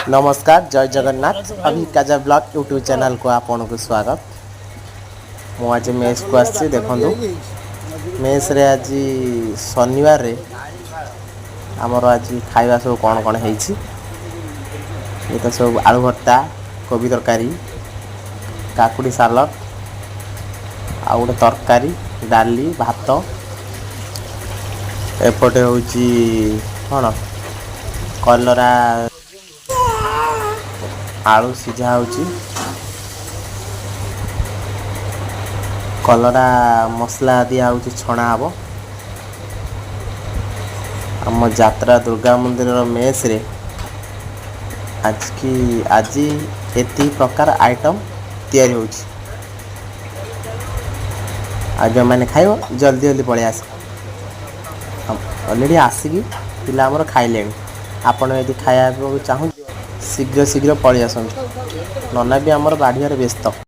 नमस्कार जय Jagannath अभिकाजा blog YouTube channel को आपन को स्वागत। मु आज मेस को आसी देखु मेस रे आज शनिवार रे आमर आज खाଇବା सब कौन कौन है ये तो सब आलू भर्ता कोबी तरकारी काकुड़ी सालड आ गोटे तरकारी डाली भात एपटे हूँ कौन कलरा आलू सीझा होची कलरा मसला दिया होची छणा हबो। आम यात्रा दुर्गा मंदिर मेस रे आज एति प्रकार आइटम तैयारी होची। आज मैंने खाइबो जल्दी जल्दी पळे आस ऑलरेडी आसिकी पिला हमर खाइले आपण यदि खाया चाहू शीघ्र शीघ्र पळि आसंतु नना भी हमर बाढ़ियार व्यस्त।